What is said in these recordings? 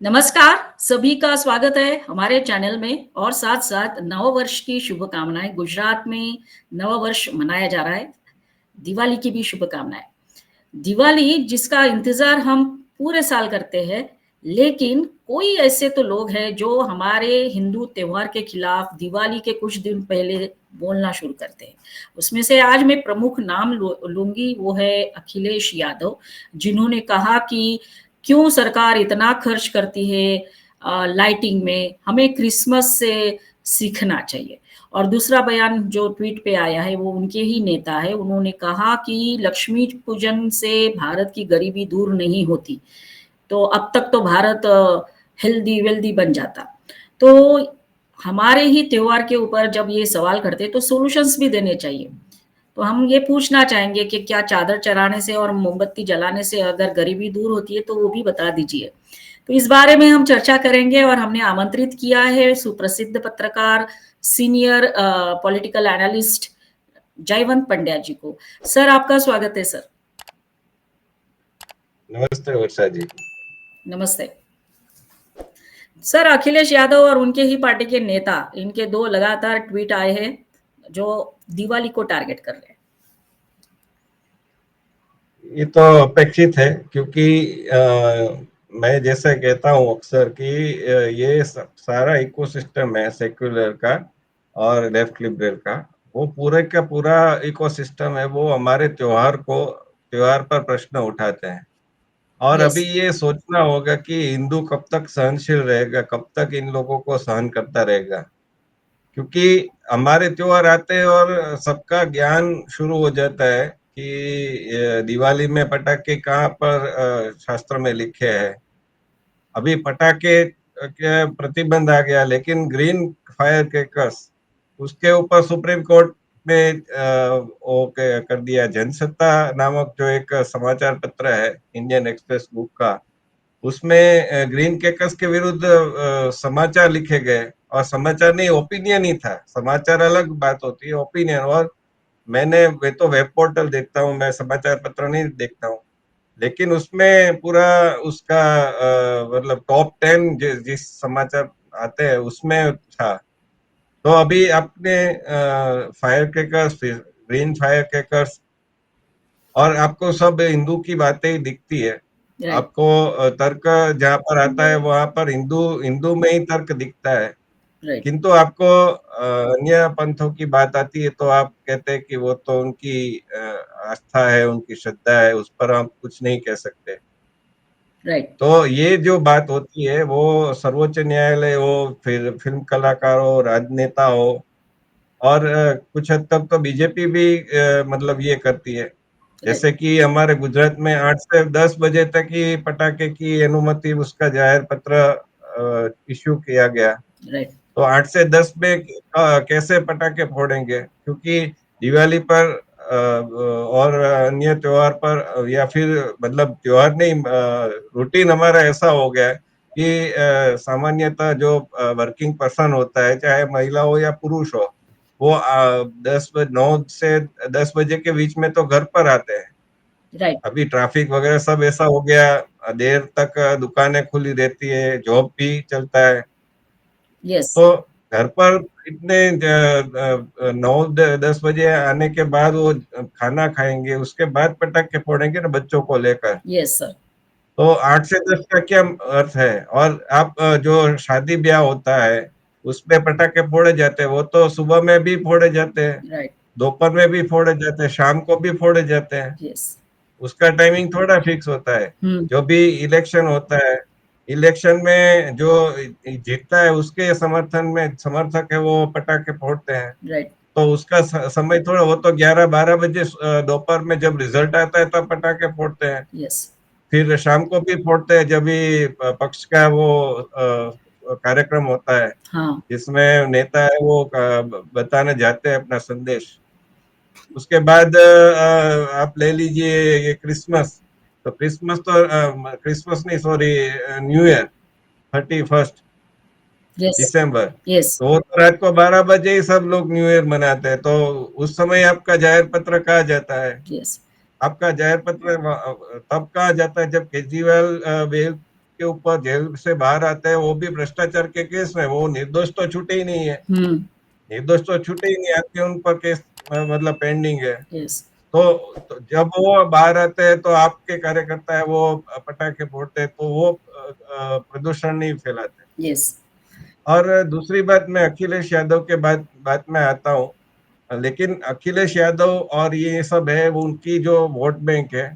नमस्कार, सभी का स्वागत है हमारे चैनल में और साथ-साथ नववर्ष की शुभकामनाएँ। गुजरात में नववर्ष मनाया जा रहा है, दिवाली की भी शुभकामनाएँ। दिवाली जिसका इंतज़ार हम पूरे साल करते हैं, लेकिन कोई ऐसे तो लोग हैं जो हमारे हिंदू त्योहार के खिलाफ दिवाली के कुछ दिन पहले बोलना शुरू करते हैं। उसमें से आज मैं प्रमुख नाम लूँगी, वो है अखिलेश यादव, जिन्होंने कहा कि क्यों सरकार इतना खर्च करती है लाइटिंग में, हमें क्रिसमस से सीखना चाहिए। और दूसरा बयान जो ट्वीट पे आया है वो उनके ही नेता है, उन्होंने कहा कि लक्ष्मी पूजन से भारत की गरीबी दूर नहीं होती, तो अब तक तो भारत हेल्दी-वेल्दी बन जाता। तो हमारे ही त्योहार के ऊपर जब ये सवाल करते हैं तो सॉल्यूशंस भी देने चाहिए। तो हम ये पूछना चाहेंगे कि क्या चादर चढ़ाने से और मोमबत्ती जलाने से अगर गरीबी दूर होती है तो वो भी बता दीजिए। तो इस बारे में हम चर्चा करेंगे और हमने आमंत्रित किया है सुप्रसिद्ध पत्रकार, सीनियर पॉलिटिकल एनालिस्ट जयवंत पंड्या जी को। सर आपका स्वागत है सर। नमस्ते वर्षा जी। नमस्ते। सर अखिलेश यादव और उनके ही पार्टी के नेता, इनके 2 लगातार ट्वीट आए हैं जो दिवाली को टारगेट कर रहे हैं। ये तो अपेक्षित है क्योंकि मैं जैसे कहता हूँ अक्सर कि ये सारा इकोसिस्टम है सेक्युलर का और लेफ्ट लिबरल का, वो पूरे का पूरा इकोसिस्टम है, वो हमारे त्योहार पर प्रश्न उठाते हैं। और अभी यस, ये सोचना होगा कि हिंदू कब तक सहनशील रहेगा, कब तक इन लोगों को सहन करता रहेगा, क्योंकि हमारे त्योहार आते हैं और सबका ज्ञान शुरू हो जाता है कि दिवाली में पटाखे कहाँ पर शास्त्र में लिखे हैं। अभी पटाखे के प्रतिबंध आ गया, लेकिन ग्रीन फायर क्रैकर्स उसके ऊपर सुप्रीम कोर्ट में वो कर दिया। जनसत्ता नामक जो एक समाचार पत्र है इंडियन एक्सप्रेस बुक का, उसमें ग्रीन क्रैकर्स के विरुद्ध समाचार लिखे गए, और समाचार नहीं, ओपिनियन ही था। समाचार अलग बात होती है, ओपिनियन। और मैं तो वेब पोर्टल देखता हूँ, मैं समाचार पत्र नहीं देखता हूँ, लेकिन उसमें पूरा उसका मतलब टॉप 10 जिस समाचार आते हैं उसमें था। तो अभी आपने fire crackers, green fire crackers, और आपको सब हिंदू की बातें ही दिखती है। राइट, आपको तर्क जहाँ पर आता है वहां पर हिंदू हिंदू में ही तर्क दिखता है, राइट। किंतु आपको अन्य पंथों की बात आती है तो आप कहते हैं कि वो तो उनकी आस्था है, उनकी श्रद्धा है, उस पर हम कुछ नहीं कह सकते। राइट, तो ये जो बात होती है वो सर्वोच्च न्यायालय हो, फिर फिल्म कलाकार हो, राजनेता हो, और कुछ हद तक तो बीजेपी भी मतलब ये करती है। राइट, जैसे कि हमारे गुजरात में 8 से 10 बजे तक ही पटाखे की अनुमति, उसका जाहिर पत्र इश्यू किया गया। राइट। तो 8 से 10 में कैसे पटाखे फोड़ेंगे, क्योंकि दिवाली पर और अन्य त्योहार पर, या फिर मतलब त्योहार नहीं, रूटीन हमारा ऐसा हो गया है कि सामान्यतः जो वर्किंग पर्सन होता है, चाहे महिला हो या पुरुष हो, वो 9 से 10 बजे के बीच में तो घर पर आते हैं। राइट, अभी ट्रैफिक वगैरह सब ऐसा हो गया, देर तक दुकानें खुली रहती है, जॉब भी चलता है। यस, तो घर पर इतने 9-10 बजे आने के बाद वो खाना खाएंगे, उसके बाद पटाखे फोड़ेंगे ना बच्चों को लेकर। Yes sir. तो 8 से 10 का क्या अर्थ है? और आप जो शादी ब्याह होता है उसमें पटाखे फोड़े जाते हैं, वो तो सुबह में भी फोड़े जाते हैं, राइट, दोपहर में भी फोड़े जाते हैं, शाम को भी फोड़े जाते हैं। यस। उसका टाइमिंग थोड़ा फिक्स होता है। हुँ, जो भी इलेक्शन होता है, इलेक्शन में जो जीतता है उसके समर्थन में समर्थक है वो पटाखे फोड़ते हैं। राइट, तो उसका समय थोड़ा, वो तो 11-12 बजे दोपहर में जब रिजल्ट आता है तब पटाखे फोड़ते हैं। यस। फिर शाम को भी फोड़ते हैं जब भी पक्ष का वो कार्यक्रम होता है, हाँ, जिसमें नेता है वो बताने जाते हैं अपना संदेश। उसके बाद आप ले लीजिए ये क्रिसमस। तो क्रिसमस नहीं, सॉरी, न्यू ईयर, 31 यस, दिसंबर। यस, तो वो तो रात को 12 बजे ही सब लोग न्यू ईयर मनाते हैं। तो उस समय आपका जाहिर पत्र कहा जाता है? यस, आपका जाहिर पत्र तब कहा जाता है जब केजरीवाल के ऊपर जेल से बाहर आते हैं वो भी भ्रष्टाचार के केस में, वो निर्दोष तो छूटे ही नहीं है, निर्दोष तो छूटे ही नहीं, आपके उन पर केस मतलब पेंडिंग है। यस, तो जब वो बाहर आते हैं तो आपके कार्यकर्ता है वो पटाखे फोड़ते हैं, तो वो प्रदूषण नहीं फैलाते। यस, और दूसरी बात, मैं अखिलेश यादव के बात में आता हूँ, लेकिन अखिलेश यादव और ये सब है, वो उनकी जो वोट बैंक है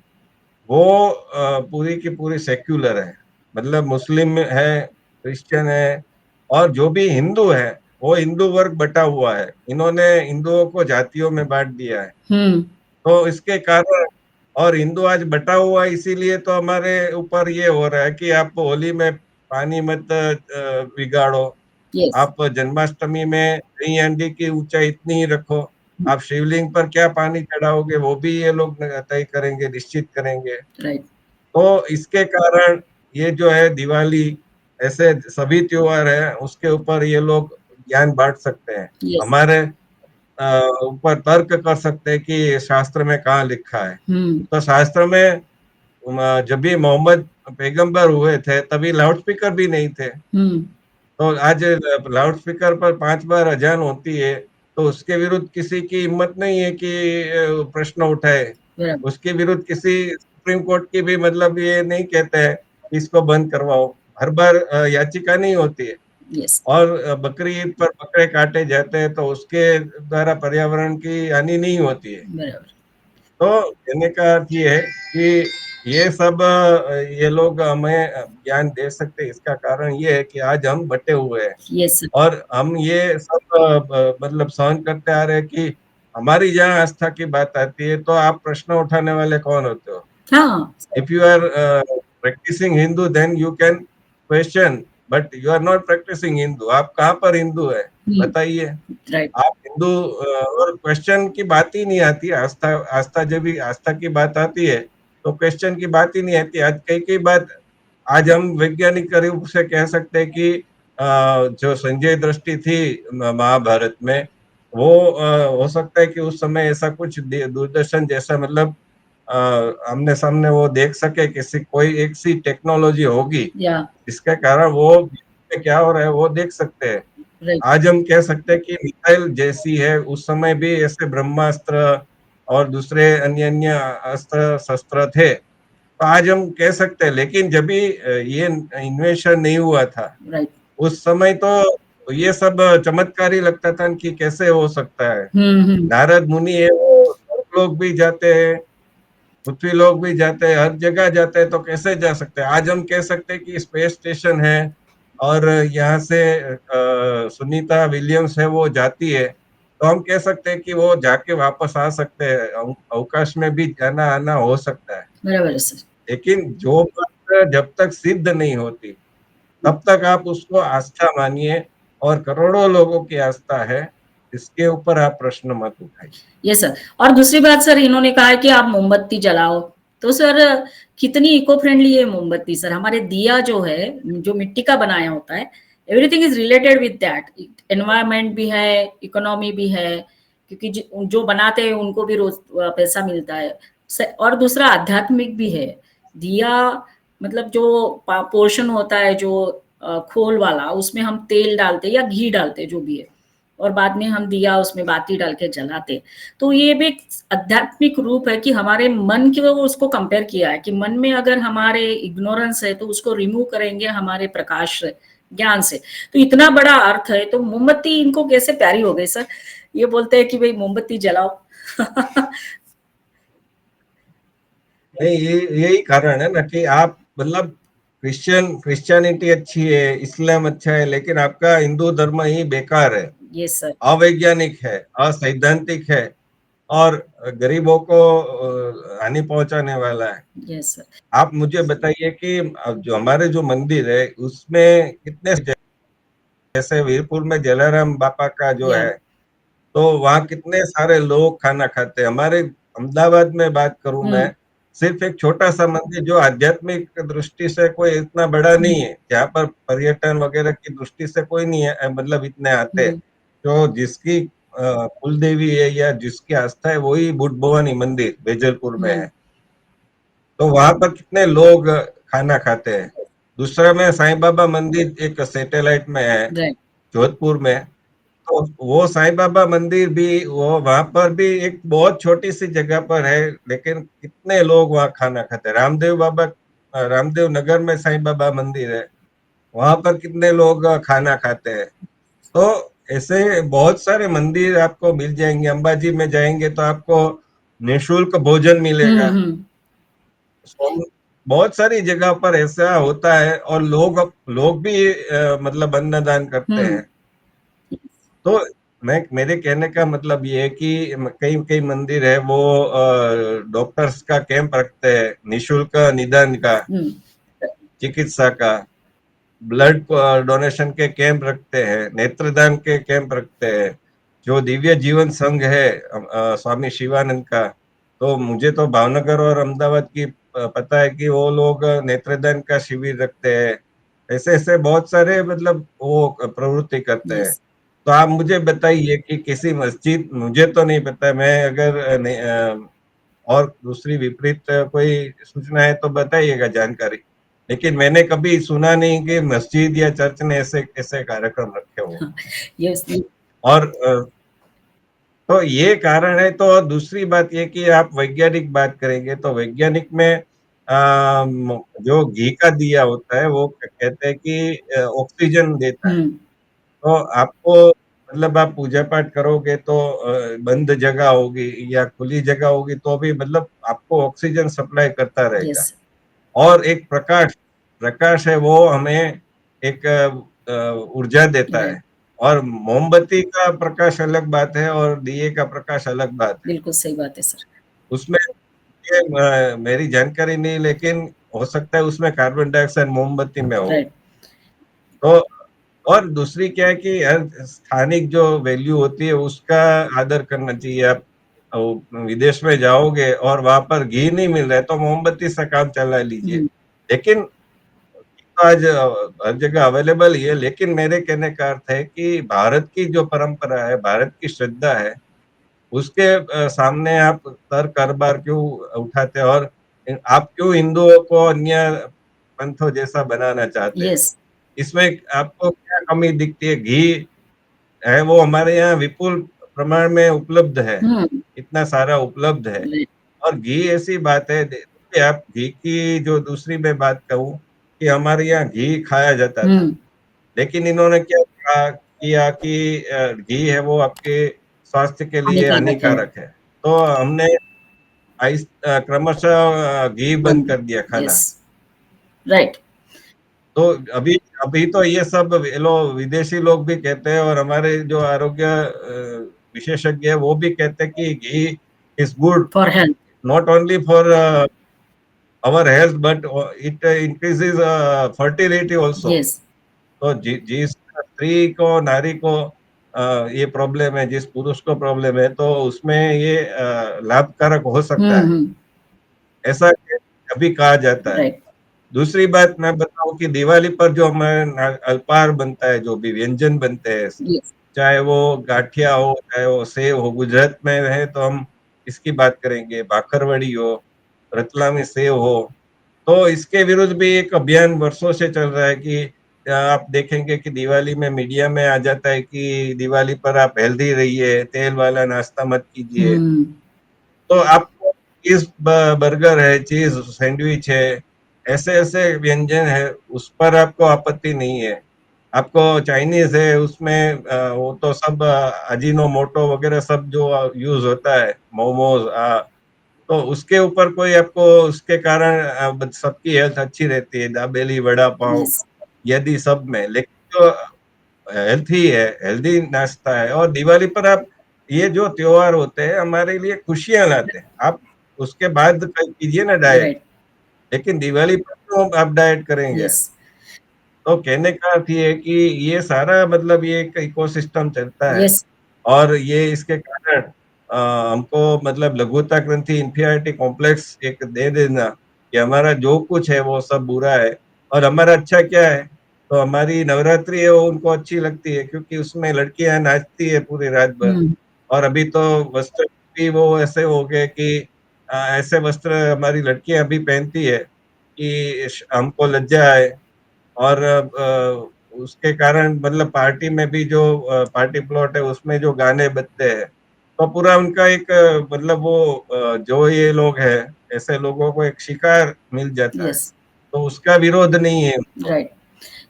वो पूरी की पूरी सेक्युलर है, मतलब मुस्लिम है, क्रिश्चियन है, और जो भी हिंदू है वो हिंदू वर्ग बटा हुआ है। इन्होंने हिंदुओं को जातियों में बांट दिया है। तो इसके कारण, और हिंदू आज बटा हुआ है, इसीलिए तो हमारे ऊपर ये हो रहा है कि आप होली में पानी मत बिगाड़ो, यस, आप जन्माष्टमी में दही हांडी की ऊंचाई इतनी ही रखो, आप शिवलिंग पर क्या पानी चढ़ाओगे वो भी ये लोग तय करेंगे, निश्चित करेंगे। राइट, तो इसके कारण ये जो है दिवाली, ऐसे सभी त्योहार है, उसके ऊपर ये लोग ज्ञान बांट सकते हैं, यस, हमारे ऊपर तर्क कर सकते हैं कि शास्त्र में कहाँ लिखा है। तो शास्त्र में जब भी मोहम्मद पैगंबर हुए थे तभी लाउड स्पीकर भी नहीं थे। तो आज लाउड स्पीकर पर 5 बार अजान होती है, तो उसके विरुद्ध किसी की हिम्मत नहीं है कि प्रश्न उठाए, बराबर, उसके विरुद्ध किसी सुप्रीम कोर्ट की भी मतलब ये नहीं कहते हैं कि इसको बंद करवाओ, हर बार याचिका नहीं होती है। यस, और बकरी ईद पर बकरे काटे जाते हैं तो उसके द्वारा पर्यावरण की हानि नहीं होती है। बराबर, तो कहने का अर्थ ये है कि ये सब ये लोग हमें ज्ञान दे सकते हैं, इसका कारण ये है कि आज हम बटे हुए हैं, यस सर, और हम ये सब मतलब सहन करते आ रहे हैं कि हमारी जहाँ आस्था की बात आती है तो आप प्रश्न उठाने वाले कौन होते हो? हाँ, If you are practicing Hindu, then you can question, but you are not practicing Hindu. आप कहाँ पर हिंदू है बताइए? राइट, आप हिंदू और क्वेश्चन की बात ही नहीं आती। आस्था आस्था जब भी आस्था की बात आती है तो क्वेश्चन की बात ही नहीं आती। आज कई कई बात, आज हम वैज्ञानिक रूप से कह सकते हैं कि जो संजय दृष्टि थी महाभारत में, वो हो सकता है कि उस समय ऐसा कुछ दूरदर्शन जैसा मतलब आमने सामने वो देख सके, किसी कोई एक सी टेक्नोलॉजी होगी या इसके कारण वो क्या हो रहा है वो देख सकते हैं। राइट, आज हम कह सकते हैं कि मिसाइल जैसी है, उस समय भी ऐसे ब्रह्मास्त्र और दूसरे अन्य अन्य अस्त्र शस्त्र थे, तो आज हम कह सकते हैं। लेकिन जब भी ये इन्वेंशन नहीं हुआ था राइट, उस समय तो ये सब चमत्कार ही लगता था कि कैसे हो सकता है। हम्म, नारद मुनि है वो लोग भी जाते हैं, पृथ्वी लोग भी जाते हैं, हर जगह जाते हैं, तो कैसे जा सकते हैं? आज हम कह सकते हैं कि स्पेस स्टेशन है और यहाँ से सुनीता विलियम्स है वो जाती है, तो हम कह सकते हैं कि वो जाके वापस आ सकते हैं, अवकाश में भी जाना आना हो सकता है। बराबर है सर, लेकिन जो बात जब तक सिद्ध नहीं होती तब तक आप उसको आस्था मानिए, और करोड़ों लोगों की आस्था है, इसके ऊपर आप प्रश्न मत उठाइए। ये सर। और दूसरी बात सर, इन्होंने कहा है कि आप मोमबत्ती जलाओ, तो सर कितनी इको फ्रेंडली है मोमबत्ती सर? हमारे दिया जो है, जो मिट्टी का बनाया होता है, everything is related with that, environment भी है, इकोनॉमी भी है, क्योंकि जो बनाते हैं उनको भी रोज पैसा मिलता है, और दूसरा आध्यात्मिक भी है। दिया मतलब जो पोर्शन होता है, जो खोल वाला, उसमें हम तेल डालते या घी डालते जो भी है, और बाद में हम दिया उसमें बाती डाल के जलाते। तो ये भी एक आध्यात्मिक रूप है कि हमारे मन की, उसको कंपेयर किया है कि मन में अगर हमारे इग्नोरेंस है तो उसको रिमूव करेंगे हमारे प्रकाश से, ज्ञान से। तो इतना बड़ा अर्थ है। तो मोमबत्ती इनको कैसे प्यारी हो गई सर? ये बोलते हैं कि भाई मोमबत्ती जलाओ। नहीं, ये यही कारण है ना कि आप मतलब क्रिश्चियनिटी अच्छी है, इस्लाम अच्छा है, लेकिन आपका हिंदू धर्म ही बेकार है, ये सर, अवैज्ञानिक है, असैद्धांतिक है, और गरीबों को हानि पहुंचाने वाला है। ये सर, आप मुझे बताइए कि जो हमारे जो मंदिर है उसमें कितने, जैसे वीरपुर में जलाराम बापा का जो या है, तो वहाँ कितने सारे लोग खाना खाते हैं। हमारे अहमदाबाद में बात करूं मैं, सिर्फ एक छोटा सा मंदिर जो आध्यात्मिक दृष्टि से कोई इतना बड़ा नहीं है, जहाँ पर पर्यटन वगैरह की दृष्टि से कोई नहीं है, मतलब इतने आते हैं, जो जिसकी कुल देवी है या जिसकी आस्था है वही बुद्ध भवानी मंदिर बेजलपुर में है, तो वहां पर कितने लोग खाना खाते हैं। दूसरा में साईं बाबा मंदिर एक सैटेलाइट में है राइट। जोधपुर में। तो वो साईं बाबा मंदिर भी वो वहां पर भी एक बहुत छोटी सी जगह पर है, लेकिन कितने लोग वहाँ खाना खाते हैं। रामदेव बाबा रामदेव नगर में साईं बाबा मंदिर है, वहां पर कितने लोग खाना खाते हैं। तो ऐसे बहुत सारे मंदिर आपको मिल जाएंगे। अंबाजी में जाएंगे तो आपको निशुल्क भोजन मिलेगा। हम्म। बहुत सारी जगह पर ऐसा होता है, और लोग भी मतलब अन्नदान करते हम्म। हैं। तो मैं मेरे कहने का मतलब ये है कि कई कई मंदिर है वो डॉक्टर्स का कैंप रखते हैं, निशुल्क निदान का, हम्म। चिकित्सा का, ब्लड डोनेशन के कैंप रखते हैं, नेत्रदान के कैंप रखते हैं। जो दिव्य जीवन संघ है स्वामी शिवानंद का, तो मुझे तो भावनगर और अहमदाबाद की पता है कि वो लोग नेत्रदान का शिविर रखते हैं। ऐसे ऐसे बहुत सारे मतलब वो प्रवृत्ति करते हैं। यस। तो आप मुझे बताइए कि किसी मस्जिद, मुझे तो नहीं पता, मैं अगर और दूसरी विपरीत कोई सूचना है तो बताइएगा जानकारी। लेकिन मैंने कभी सुना नहीं कि मस्जिद या चर्च ने ऐसे ऐसे कार्यक्रम रखे हो। यस। और तो ये कारण है। तो दूसरी बात ये कि आप वैज्ञानिक बात करेंगे तो वैज्ञानिक में जो घी का दिया होता है वो कहते हैं कि ऑक्सीजन देता है। हम्म। तो आपको मतलब आप पूजा पाठ करोगे तो बंद जगह होगी या खुली जगह होगी तो भी मतलब आपको ऑक्सीजन सप्लाई करता यस। रहेगा। और एक प्रकाश प्रकाश है वो हमें एक ऊर्जा देता राइट। है। और मोमबत्ती का प्रकाश अलग बात है और दिए का प्रकाश अलग बात है। बिल्कुल सही बात है सर। उसमें ये मेरी जानकारी नहीं, लेकिन हो सकता है उसमें कार्बन डाइऑक्साइड मोमबत्ती में हो। राइट। तो और दूसरी क्या है कि हर स्थानिक जो वैल्यू होती है उसका आदर करना चाहिए। आप विदेश में जाओगे और वहां पर घी नहीं मिल रहा है तो मोमबत्ती से काम चला लीजिए। हम्म। लेकिन आज हर जगह अवेलेबल ही है। लेकिन मेरे कहने का अर्थ है कि भारत की जो परंपरा है, भारत की श्रद्धा है, उसके सामने आप सर कर बार क्यों उठाते हैं, और आप क्यों हिंदुओं को अन्य पंथों जैसा बनाना चाहते हैं? यस। इसमें आपको क्या कमी दिखती है? घी है वो हमारे यहाँ विपुल प्रमाण में उपलब्ध है, हम्म। इतना सारा उपलब्ध है। राइट। और घी ऐसी बात है, देखिए आप घी की जो दूसरी मैं बात कहूँ कि हमारे यहाँ घी खाया जाता था, हम्म। लेकिन इन्होंने क्या कहा किया कि घी है वो आपके स्वास्थ्य के लिए हानिकारक है। हानिकारक है। तो हमने क्रमशः घी बंद बंद। कर दिया यस। खाना। राइट। तो अभी अभी तो ये सब विदेशी लोग भी कहते हैं, और हमारे जो आरोग्य विशेषज्ञ है वो भी कहते हैं कि ghee is good for health. Not only for our health but it increases fertility also. Yes. तो जिस स्त्री को, नारी को ये प्रॉब्लम है, जिस पुरुष को प्रॉब्लम है, तो उसमें ये लाभकारक हो सकता है, हम्म। ऐसा अभी कहा जाता है। राइट। दूसरी बात मैं बताऊं कि दिवाली पर जो हमारे अल्पाहार बनता है, जो भी व्यंजन बनते हैं, यस। चाहे वो गाठिया हो, चाहे वो सेव हो, गुजरात में है तो हम इसकी बात करेंगे, बाखरवड़ी हो, रतलामी सेव हो। तो इसके विरुद्ध भी एक अभियान वर्षों से चल रहा है कि आप देखेंगे कि दिवाली में मीडिया में आ जाता है कि दिवाली पर आप हेल्दी रहिए, तेल वाला नाश्ता मत कीजिए। हम्म। तो आपको चीज बर्गर है, चीज सैंडविच है, ऐसे ऐसे व्यंजन है, उस पर आपको आपत्ति नहीं है। आपको चाइनीज है, उसमें वो तो सब अजीनोमोटो वगैरह सब जो यूज होता है, मोमोज, तो उसके ऊपर कोई आपको उसके कारण सबकी हेल्थ अच्छी रहती है, दाबेली, वड़ा पाव, यस। यदि सब में, लेकिन जो हेल्थी है, हेल्दी नाश्ता है। और दिवाली पर आप ये जो त्योहार होते हैं हमारे लिए खुशियां लाते हैं। आप उसके बाद कीजिए ना डाइट, राइट। लेकिन दिवाली पर तो आप डाइट करेंगे। यस। तो कहने का अर्थ ये है कि ये सारा मतलब ये एक इकोसिस्टम चलता है। यस। और ये इसके कारण हमको मतलब लघुता ग्रंथि, इंफीरियरिटी कॉम्प्लेक्स एक दे देना कि हमारा जो कुछ है वो सब बुरा है, और हमारा अच्छा क्या है। तो हमारी नवरात्रि है वो उनको अच्छी लगती है क्योंकि उसमें लड़कियां नाचती है पूरी रात भर। हम्म। और अभी तो वस्त्र भी वो ऐसे हो गए कि ऐसे वस्त्र हमारी लड़कियां अभी पहनती है कि हमको लज्जा है। और उसके कारण मतलब पार्टी में भी जो पार्टी प्लॉट है उसमें जो गाने बजते हैं, तो पूरा उनका एक मतलब वो जो ये लोग हैं, ऐसे लोगों को एक शिकार मिल जाता है। यस, तो उसका विरोध नहीं है उनको। राइट।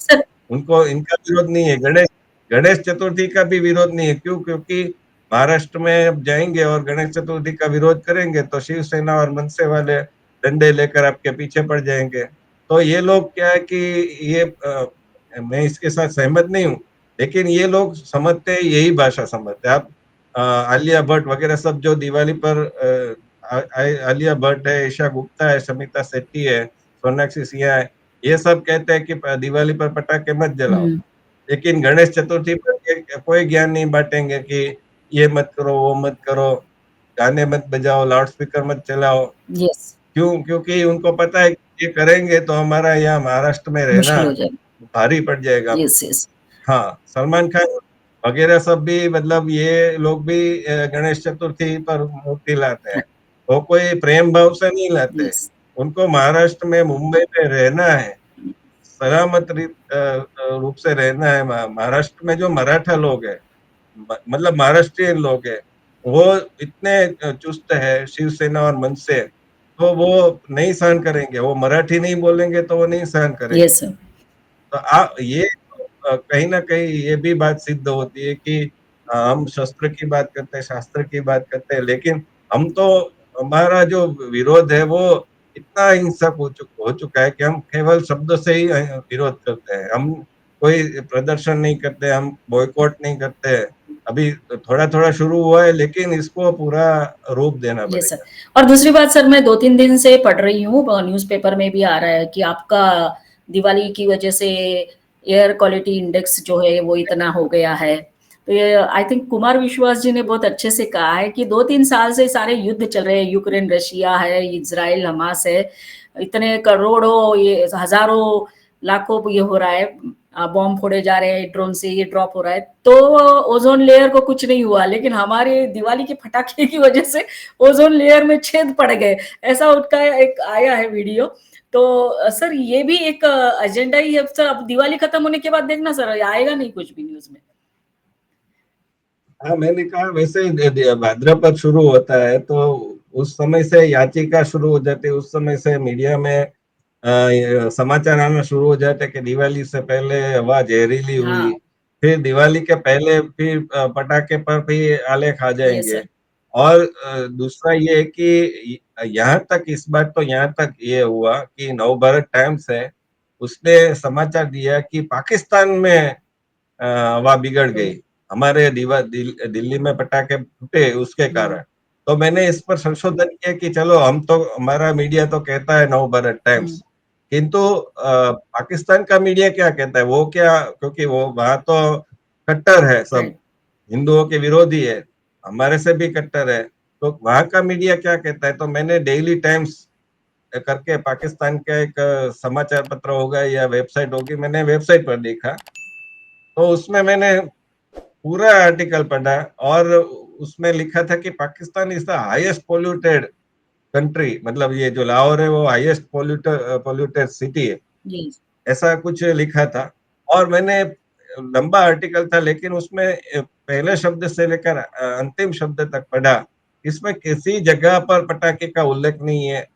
सर उनको इनका विरोध नहीं है। गणेश गणेश चतुर्थी का भी विरोध नहीं है। क्यों? क्योंकि महाराष्ट्र में अब जाएंगे और गणेश चतुर्थी का विरोध करेंगे तो शिवसेना और मनसे वाले डंडे लेकर आपके पीछे पड़ जाएंगे। तो ये लोग क्या है कि ये मैं इसके साथ सहमत नहीं हूँ, लेकिन ये लोग समझते हैं, यही भाषा समझते हैं। आप आलिया भट्ट वगैरह सब जो दिवाली पर आलिया भट्ट है, ईशा गुप्ता है, शमिता शेट्टी है, सोनाक्षी सिन्हा है, ये सब कहते हैं कि दिवाली पर पटाखे मत जलाओ, हुँ, लेकिन गणेश चतुर्थी पर कोई ज्ञान नहीं बांटेंगे कि ये मत करो, वो मत करो, गाने मत बजाओ, लाउड स्पीकर मत चलाओ। यस, क्यों? क्योंकि उनको पता है कि ये करेंगे तो हमारा यहाँ महाराष्ट्र में रहना मुश्किल हो जाएगा। भारी पड़ जाएगा। यस, यस, हाँ, सलमान खान वगैरह सब भी मतलब ये लोग भी गणेश चतुर्थी पर मूर्ति लाते हैं। राइट, वो कोई प्रेम भाव से नहीं लाते। यस, उनको महाराष्ट्र में, मुंबई में रहना है, सलामत रूप से रहना है। महाराष्ट्र में जो मराठा लोग हैं, मतलब महाराष्ट्रियन लोग हैं, वो इतने चुस्त है शिवसेना और मन से, तो वो नहीं सहन करेंगे। वो मराठी नहीं बोलेंगे तो वो नहीं सहन यस करेंगे। सर, तो ये कहीं ना कहीं ये भी बात सिद्ध होती है कि हम शस्त्र की बात करते हैं, शास्त्र की बात करते हैं, लेकिन हम तो, हमारा जो विरोध है वो इतना हिंसक हो चुका है कि हम केवल शब्दों से ही विरोध करते हैं। हम कोई प्रदर्शन नहीं करते, हम बॉयकॉट नहीं करते। अभी थोड़ा थोड़ा शुरू हुआ है, लेकिन इसको पूरा रूप देना यस सर। पड़ेगा। और दूसरी बात सर, मैं 2-3 दिन से पढ़ रही हूँ, न्यूज़पेपर में भी आ रहा है कि आपका दिवाली की वजह से एयर क्वालिटी इंडेक्स जो है वो इतना हो गया है। तो ये आई थिंक कुमार विश्वास जी ने बहुत अच्छे से कहा है कि 2-3 साल से सारे युद्ध चल रहे हैं, यूक्रेन रशिया है, इज़राइल हमास है, इतने करोड़ों, ये हज़ारों, लाखों ये हो रहा है, बॉम्ब फोड़े जा रहे हैं, ड्रोन से ये ड्रॉप हो रहा है, तो ओज़ोन लेयर को कुछ नहीं हुआ, लेकिन हमारे दिवाली के पटाखे की वजह से ओज़ोन लेयर में छेद पड़ गए। ऐसा उनका एक आया है वीडियो। तो सर ये भी एक एजेंडा ही है सर, अब दिवाली खत्म होने के बाद देखना सर, आएगा नहीं कुछ भी न्यूज़ में। हाँ, मैंने कहा वैसे ही भाद्रपद शुरू होता है तो उस समय से याचिका शुरू हो जाती है, उस समय से मीडिया में समाचार आना शुरू हो जाते हैं कि दिवाली से पहले हवा जहरीली हुई। हाँ, फिर दिवाली के पहले फिर पटाखे पर भी आलेख आ यस जाएंगे। सर। और दूसरा ये है कि यहाँ तक, इस बार तो यहाँ तक ये हुआ कि नवभारत टाइम्स है, उसने समाचार दिया कि पाकिस्तान में हवा बिगड़ तो गई, हमारे दिल्ली में पटाखे फूटे उसके हुँ, कारण। तो मैंने इस पर संशोधन किया कि चलो, हम तो, हमारा मीडिया तो कहता है नवभारत हुँ, टाइम्स, किंतु पाकिस्तान का मीडिया क्या कहता है, वो क्या, क्योंकि वो वहां तो कट्टर है, सब राइट, हिंदुओं के विरोधी है, हमारे से भी कट्टर है, तो वहां का मीडिया क्या कहता है। तो मैंने डेली टाइम्स करके, पाकिस्तान का एक समाचार पत्र होगा या वेबसाइट होगी, मैंने वेबसाइट पर देखा, तो उसमें मैंने पूरा आर्टिकल पढ़ा, और उसमें लिखा था कि Pakistan is the highest polluted country, मतलब ये जो लाहौर है वो हाईएस्ट पोल्यूटेड सिटी है, जी, ऐसा कुछ लिखा था। और मैंने, लंबा आर्टिकल था, लेकिन उसमें पहले शब्द से लेकर अंतिम शब्द तक पढ़ा, इसमें किसी जगह पर पटाखे का उल्लेख नहीं है।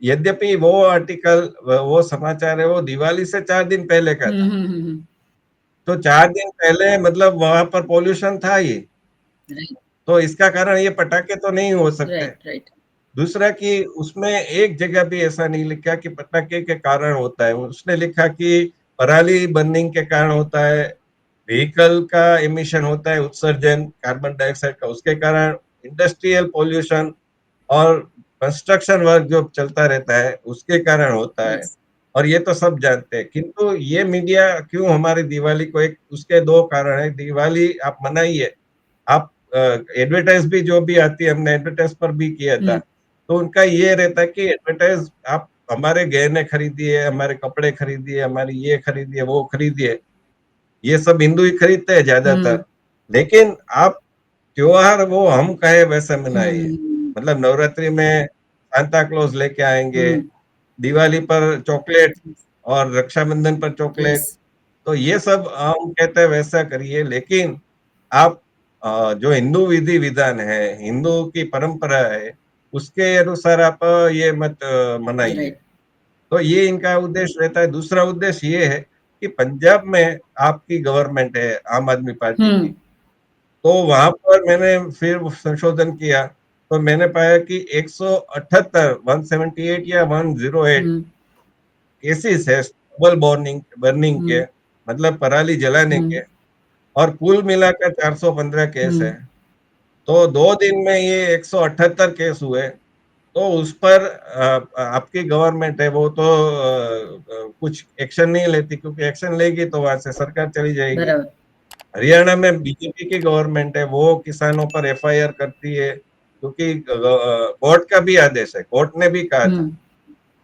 यद्यपि वो आर्टिकल, वो समाचार है, वो दिवाली से 4 दिन पहले का हुँ, था। हुँ, हुँ, हुँ, तो 4 दिन पहले मतलब वहां पर पॉल्यूशन था ही, राइट, तो इसका कारण ये पटाखे तो नहीं हो सकते। राइट, राइट, दूसरा कि उसमें एक जगह भी ऐसा नहीं लिखा कि पटाखे के कारण होता है, उसने लिखा कि पराली बर्निंग के कारण होता है, व्हीकल का एमिशन होता है, उत्सर्जन कार्बन डाइऑक्साइड का, उसके कारण इंडस्ट्रियल पॉल्यूशन और कंस्ट्रक्शन वर्क जो चलता रहता है उसके कारण होता है। यस, और ये तो सब जानते हैं, किंतु ये मीडिया क्यों हमारी दिवाली को, एक उसके दो कारण है। दिवाली आप मनाइए, आप एडवर्टाइज भी जो भी आती है, हमने एडवर्टाइज पर भी किया था, हुँ, तो उनका ये रहता है कि एडवर्टाइज, आप हमारे गहने खरीदिए, हमारे कपड़े खरीदिए, हमारी ये खरीदिए, वो खरीदिए, ये सब हिंदू ही खरीदते हैं ज्यादातर, हुँ, लेकिन आप त्योहार वो हम कहे वैसे मनाइए। हुँ, मतलब नवरात्रि में सांता क्लॉज लेके आएंगे, हुँ, दिवाली पर चॉकलेट और रक्षाबंधन पर यस। चॉकलेट। तो ये सब हम कहते हैं वैसा करिए, लेकिन आप जो हिंदू विधि विधान है, हिंदू की परंपरा है, उसके अनुसार आप ये मत मनाइए। राइट। तो ये इनका उद्देश्य रहता है। दूसरा उद्देश्य ये है कि पंजाब में आपकी गवर्नमेंट है आम आदमी पार्टी की, हुँ, तो वहां पर मैंने फिर संशोधन किया, तो मैंने पाया कि 178 178 या 108 हुँ, केसेस है स्टबल बर्निंग बर्निंग के, हुँ, मतलब पराली जलाने हुँ, के, और कुल मिलाकर 415 केस हुँ, है। तो 2 दिन में ये 178 केस हुए। तो उस पर आपकी गवर्नमेंट है वो तो कुछ एक्शन नहीं लेती, क्योंकि एक्शन लेगी तो वहां से सरकार चली जाएगी। बराबर। हरियाणा में बीजेपी की गवर्नमेंट है, वो किसानों पर एफआईआर करती है, क्योंकि कोर्ट का भी आदेश है, कोर्ट ने भी कहा था। हुँ,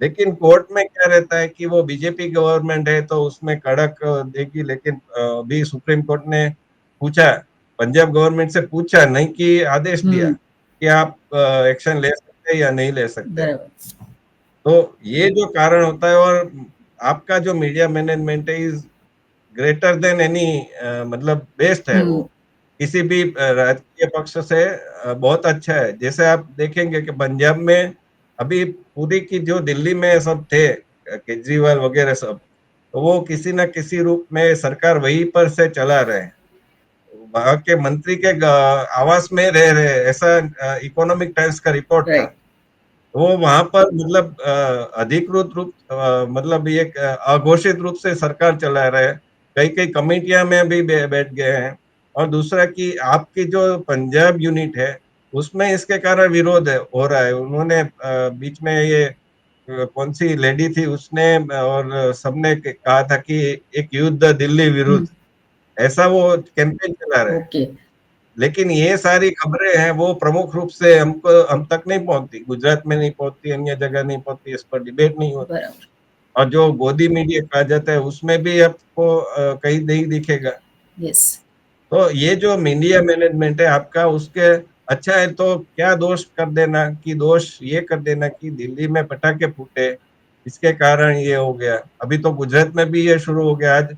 लेकिन कोर्ट में क्या रहता है कि वो बीजेपी गवर्नमेंट है तो उसमें कड़क देगी, लेकिन अभी सुप्रीम कोर्ट ने पूछा, पंजाब गवर्नमेंट से पूछा, नहीं कि आदेश दिया हुँ, कि आप एक्शन ले सकते हैं या नहीं ले सकते। बराबर। तो ये जो कारण होता है, और आपका जो मीडिया मैनेजमेंट है इज ग्रेटर देन एनी, मतलब बेस्ट है वो, हुँ, किसी भी राजकीय पक्ष से बहुत अच्छा है। जैसे आप देखेंगे कि पंजाब में अभी पूरी की जो दिल्ली में सब थे केजरीवाल वगैरह सब, तो वो किसी न किसी रूप में सरकार वहीं पर से चला रहे हैं, वहां के मंत्री के आवास में रह रहे हैं, ऐसा इकोनॉमिक टाइम्स का रिपोर्ट था। राइट। वो वहां पर मतलब अधिकृत रूप मतलब ये अघोषित रूप से सरकार चला रहे हैं, कई कई कमेटियां में भी बैठ गए हैं। और दूसरा कि आपकी जो पंजाब यूनिट है उसमें इसके कारण विरोध हो रहा है। उन्होंने बीच में ये कौन सी लेडी थी उसने और सबने कहा था कि एक युद्ध दिल्ली हुँ, विरुद्ध, ऐसा वो कैंपेन चला रहे हैं। ओके, लेकिन ये सारी खबरें हैं वो प्रमुख रूप से हमको हम तक नहीं पहुंचती, गुजरात में नहीं पहुंचती, अन्य जगह नहीं पहुंचती, इस पर डिबेट नहीं होती। बराबर। और जो गोदी मीडिया कहा जाता है उसमें भी आपको कहीं नहीं दिखेगा। यस। तो ये जो मीडिया मैनेजमेंट है आपका, उसके अच्छा है तो क्या दोष कर देना, कि दोष ये कर देना कि दिल्ली में पटाखे फूटे, इसके कारण ये हो गया। अभी तो गुजरात में भी ये शुरू हो गया। आज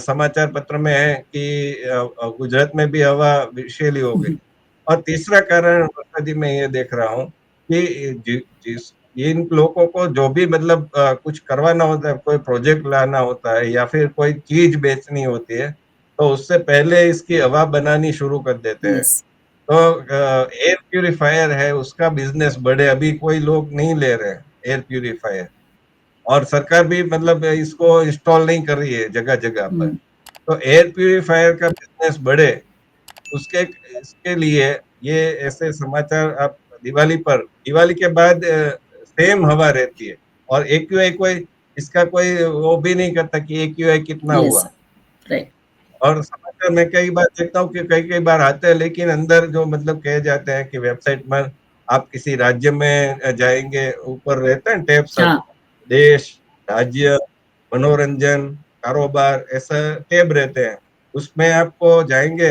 समाचार पत्र में है कि गुजरात में भी हवा विषैली हो हुँ, गई। हुँ, और तीसरा कारण वर्षा जी मैं ये देख रहा हूँ कि जिस इन लोगों को जो भी मतलब कुछ करवाना होता है, कोई प्रोजेक्ट लाना होता है या फिर कोई चीज बेचनी होती है, तो उससे पहले इसकी हवा बनानी शुरू कर देते हैं। यस। तो एयर प्यूरिफायर है उसका बिजनेस बढ़े, अभी कोई लोग नहीं ले रहे हैं एयर प्यूरिफायर, और सरकार भी मतलब इसको इंस्टॉल नहीं कर रही है जगह जगह पर। हुँ, तो एयर प्यूरिफायर का बिजनेस बढ़े, उसके इसके लिए ये ऐसे समाचार आप दिवाली के बाद सेम हवा रहती है, और एक्यूआई कोई इसका कोई वो भी नहीं करता कि एक्यूआई कितना यस, हुआ। राइट। और समाचार मैं कई बार देखता हूँ कि कई कई बार आते हैं, लेकिन अंदर जो मतलब कहे जाते हैं कि वेबसाइट पर आप किसी राज्य में जाएंगे, ऊपर रहते हैं टैब सब, हाँ, देश, राज्य, मनोरंजन, कारोबार, ऐसा टैब रहते हैं। उसमें आपको जाएंगे,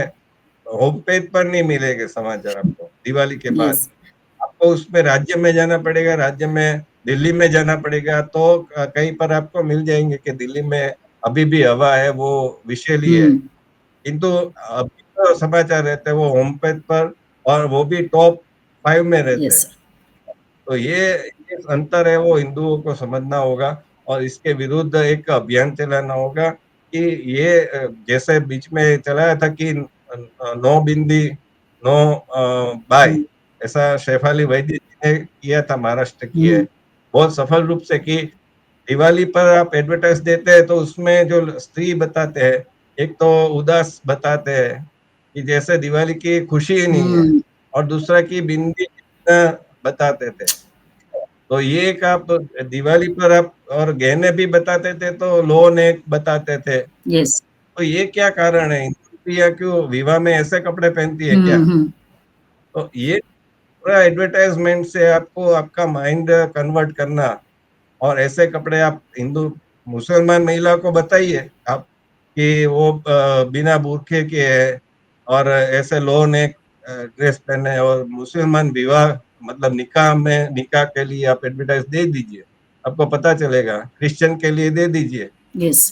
होम पेज पर नहीं मिलेंगे समाचार आपको दिवाली के बाद। यस। आपको उसमें राज्य में जाना पड़ेगा, राज्य में दिल्ली में जाना पड़ेगा, तो कहीं पर आपको मिल जाएंगे कि दिल्ली में अभी भी हवा है वो विषैली है। हुँ, किंतु अभी तो समाचार रहते हैं वो होम पेज पर, और वो भी टॉप 5 में रहते यस हैं। सर। तो ये अंतर है, वो हिंदुओं को समझना होगा, और इसके विरुद्ध एक अभियान चलाना होगा कि ये जैसे बीच में चलाया था कि नो बिंदी नो बाय, हुँ, ऐसा शेफाली वैद्य जी ने किया था, महाराष्ट्र की है, हुँ, बहुत सफल रूप से। कि दिवाली पर आप एडवर्टाइज देते हैं तो उसमें जो स्त्री बताते हैं, एक तो उदास बताते हैं कि जैसे दिवाली की खुशी ही नहीं है, हुँ, और दूसरा की बिंदी बताते थे। तो ये एक आप दिवाली पर आप और गहने भी बताते थे, तो लोन एक बताते थे। यस। तो ये क्या कारण है, स्त्रियाँ क्यों विवाह में ऐसे कपड़े पहनती है क्या? हुँ, हुँ, तो ये पूरा एडवर्टाइजमेंट से आपको आपका माइंड कन्वर्ट करना, और ऐसे कपड़े आप हिंदू मुसलमान महिला को बताइए आप कि वो बिना बुरखे के है, और ऐसे लो नेक ड्रेस पहने, और मुसलमान विवाह मतलब निकाह में निकाह के लिए आप एडवर्टाइज दे दीजिए, आपको पता चलेगा, क्रिश्चियन के लिए दे दीजिए। यस,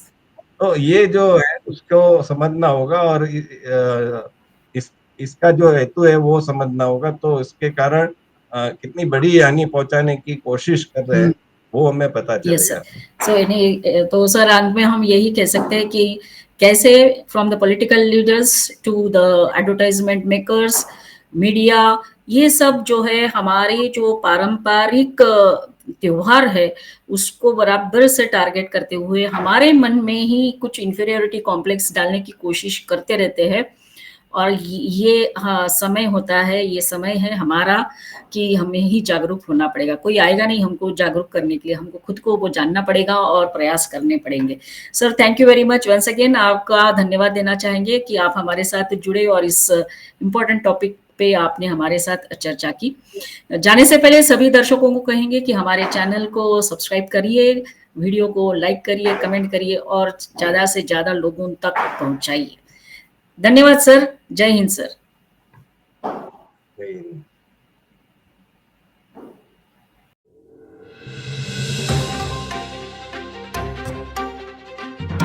तो ये जो है उसको समझना होगा और इसका जो हेतु है वो समझना होगा, तो इसके कारण कितनी बड़ी हानि पहुंचाने की कोशिश कर रहे हैं वो हमें पता यस सर। चलेगा। सो इन्हीं तो सर अंत में हम यही कह सकते हैं कि कैसे from the political leaders to the advertisement makers, media, ये सब जो है हमारे जो पारंपरिक त्योहार है उसको बराबर से टारगेट करते हुए हमारे मन में ही कुछ इंफीरियोरिटी कॉम्प्लेक्स डालने की कोशिश करते रहते हैं। और ये हाँ समय होता है, ये समय है हमारा कि हमें ही जागरूक होना पड़ेगा, कोई आएगा नहीं हमको जागरूक करने के लिए, हमको खुद को वो जानना पड़ेगा और प्रयास करने पड़ेंगे। Sir thank you very much once again, आपका धन्यवाद देना चाहेंगे कि आप हमारे साथ जुड़े और इस इम्पोर्टेंट टॉपिक पे आपने हमारे साथ चर्चा की। जाने से पहले सभी दर्शकों को कहेंगे कि हमारे चैनल को सब्सक्राइब करिए, वीडियो को लाइक करिए, कमेंट करिए और ज्यादा से ज्यादा लोगों तक पहुंचाइए। धन्यवाद सर, जय हिंद सर। जय हिंद।